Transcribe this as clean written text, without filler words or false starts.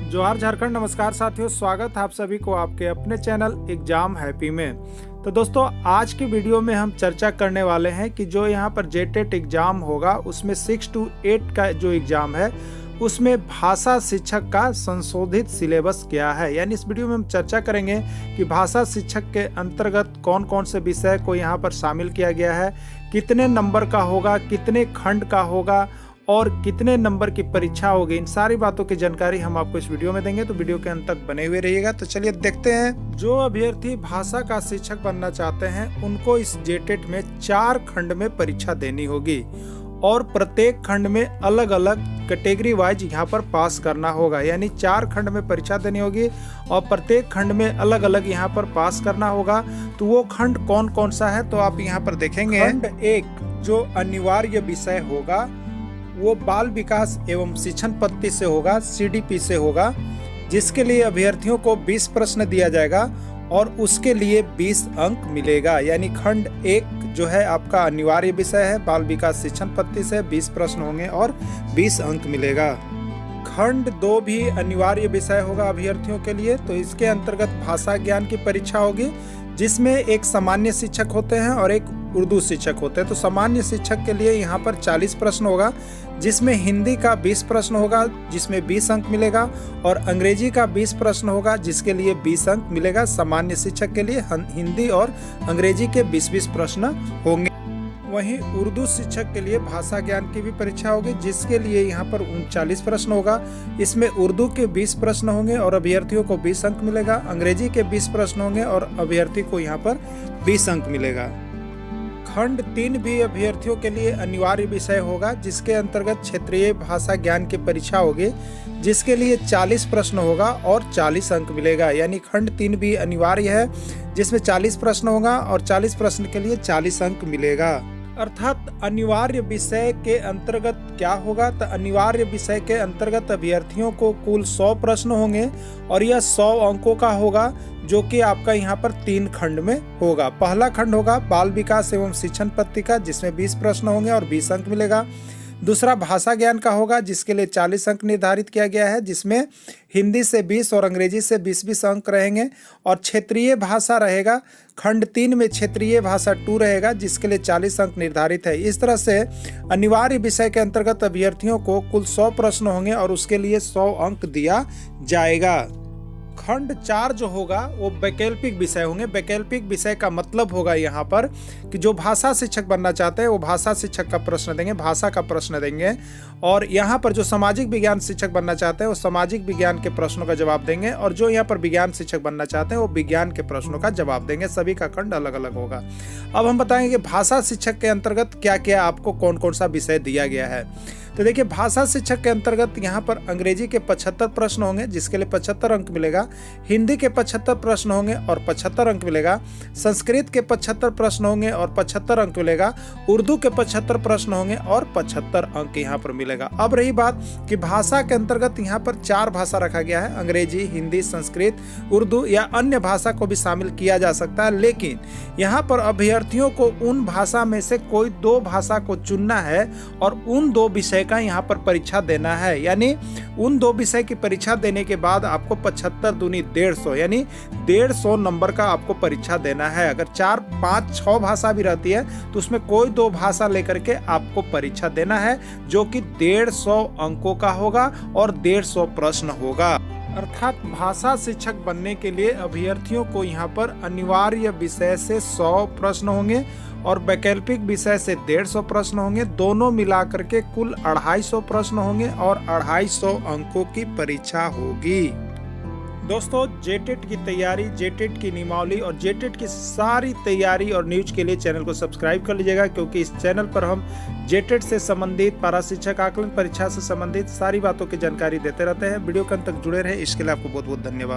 जोहार झारखंड। नमस्कार साथियों, स्वागत है आप सभी को आपके अपने चैनल एग्जाम हैप्पी में। तो दोस्तों, आज की वीडियो में हम चर्चा करने वाले हैं कि जो यहाँ पर जेटेट एग्जाम होगा उसमें 6 to 8 का जो एग्जाम है उसमें भाषा शिक्षक का संशोधित सिलेबस क्या है। यानी इस वीडियो में हम चर्चा करेंगे कि भाषा शिक्षक के अंतर्गत कौन कौन से विषय को यहाँ पर शामिल किया गया है, कितने नंबर का होगा, कितने खंड का होगा और कितने नंबर की परीक्षा होगी। इन सारी बातों की जानकारी हम आपको इस वीडियो में देंगे, तो वीडियो के अंत तक बने हुए रहिएगा। तो चलिए देखते हैं। जो अभ्यर्थी भाषा का शिक्षक बनना चाहते हैं उनको इस जेटेट में 4 खंड में परीक्षा देनी होगी और प्रत्येक खंड में अलग अलग कैटेगरी वाइज यहाँ पर पास करना होगा। यानी 4 खंड में परीक्षा देनी होगी और प्रत्येक खंड में अलग अलग यहाँ पर पास करना होगा। तो वो खंड कौन कौन सा है तो आप यहाँ पर देखेंगे। खंड 1 जो अनिवार्य विषय होगा वो बाल विकास एवं शिक्षण पद्धति से होगा, CDP से होगा, जिसके लिए अभ्यर्थियों को 20 प्रश्न दिया जाएगा और उसके लिए 20 अंक मिलेगा। यानी खंड 1 जो है आपका अनिवार्य विषय है, बाल विकास शिक्षण पद्धति से 20 प्रश्न होंगे और 20 अंक मिलेगा। खंड 2 भी अनिवार्य विषय होगा अभ्यर्थियों के लिए, तो इसके अंतर्गत भाषा ज्ञान की परीक्षा होगी, जिसमें एक सामान्य शिक्षक होते हैं और एक उर्दू शिक्षक होते हैं। तो सामान्य शिक्षक के लिए यहाँ पर 40 प्रश्न होगा, जिसमें हिंदी का 20 प्रश्न होगा जिसमें 20 अंक मिलेगा और अंग्रेजी का 20 प्रश्न होगा जिसके लिए 20 अंक मिलेगा। सामान्य शिक्षक के लिए हिंदी और अंग्रेजी के 20-20 प्रश्न होंगे। वहीं उर्दू शिक्षक के लिए भाषा ज्ञान की भी परीक्षा होगी, जिसके लिए यहाँ पर 39 प्रश्न होगा। इसमें उर्दू के 20 प्रश्न होंगे और अभ्यर्थियों को 20 अंक मिलेगा। अंग्रेजी के 20 प्रश्न होंगे और अभ्यर्थी को यहाँ पर 20 अंक मिलेगा। खंड 3 भी अभ्यर्थियों के लिए अनिवार्य विषय होगा, जिसके अंतर्गत क्षेत्रीय भाषा ज्ञान की परीक्षा होगी, जिसके लिए 40 प्रश्न होगा और 40 अंक मिलेगा। यानी खंड 3 भी अनिवार्य है, जिसमें 40 प्रश्न होगा और 40 प्रश्न के लिए 40 अंक मिलेगा। अर्थात अनिवार्य विषय के अंतर्गत क्या होगा, तो अनिवार्य विषय के अंतर्गत अभ्यर्थियों को कुल 100 प्रश्न होंगे और यह 100 अंकों का होगा, जो कि आपका यहाँ पर 3 खंड में होगा। पहला खंड होगा बाल विकास एवं शिक्षण पद्धति का, जिसमें 20 प्रश्न होंगे और 20 अंक मिलेगा। दूसरा भाषा ज्ञान का होगा, जिसके लिए 40 अंक निर्धारित किया गया है, जिसमें हिंदी से 20 और अंग्रेजी से 20-20 अंक रहेंगे। और क्षेत्रीय भाषा रहेगा, खंड 3 में क्षेत्रीय भाषा 2 रहेगा, जिसके लिए 40 अंक निर्धारित है। इस तरह से अनिवार्य विषय के अंतर्गत अभ्यर्थियों को कुल 100 प्रश्न होंगे और उसके लिए 100 अंक दिया जाएगा। खंड 4 जो होगा वो वैकल्पिक विषय होंगे। वैकल्पिक विषय का मतलब होगा यहाँ पर कि जो भाषा शिक्षक बनना चाहते हैं वो भाषा शिक्षक का प्रश्न देंगे, भाषा का प्रश्न देंगे। और यहाँ पर जो सामाजिक विज्ञान शिक्षक बनना चाहते हैं वो सामाजिक विज्ञान के प्रश्नों का जवाब देंगे और जो यहाँ पर विज्ञान शिक्षक बनना चाहते हैं वो विज्ञान के प्रश्नों का जवाब देंगे। सभी का खंड अलग अलग होगा। अब हम बताएंगे कि भाषा शिक्षक के अंतर्गत क्या क्या आपको कौन कौन सा विषय दिया गया है। तो देखिए, भाषा शिक्षक के अंतर्गत यहाँ पर अंग्रेजी के 75 प्रश्न होंगे, जिसके लिए 75 अंक मिलेगा। हिंदी के 75 प्रश्न होंगे और 75 अंक मिलेगा। संस्कृत के 75 प्रश्न होंगे और 75 अंक मिलेगा। उर्दू के 75 प्रश्न होंगे और 75 अंक यहाँ पर मिलेगा। अब रही बात कि भाषा के अंतर्गत यहाँ पर 4 भाषा रखा गया है, अंग्रेजी, हिंदी, संस्कृत, उर्दू या अन्य भाषा को भी शामिल किया जा सकता है। लेकिन यहाँ पर अभ्यर्थियों को उन भाषा में से कोई 2 भाषा को चुनना है और उन 2 विषय का यहाँ पर परीक्षा देना है। यानी उन 2 विषय की परीक्षा देने के बाद आपको 75 दूनी 150 यानी 150 नंबर का आपको परीक्षा देना है। अगर 4, 5, 6 भाषा भी रहती है तो उसमें कोई 2 भाषा लेकर के आपको परीक्षा देना है, जो कि 150 अंकों का होगा और 150 प्रश्न होगा। अर्थात भाषा शिक्षक बनने के लिए अभ्यर्थियों को यहाँ पर अनिवार्य विषय से 100 प्रश्न होंगे और वैकल्पिक विषय से 150 प्रश्न होंगे। दोनों मिलाकर के कुल 250 प्रश्न होंगे और 250 अंकों की परीक्षा होगी। दोस्तों, जेटेट की तैयारी, जेटेट की नियमावली और जेटेट की सारी तैयारी और न्यूज के लिए चैनल को सब्सक्राइब कर लीजिएगा, क्योंकि इस चैनल पर हम जेटेट से संबंधित, पारा शिक्षक आकलन परीक्षा से संबंधित सारी बातों की जानकारी देते रहते हैं। वीडियो के अंत तक जुड़े रहे, इसके लिए आपको बहुत बहुत धन्यवाद।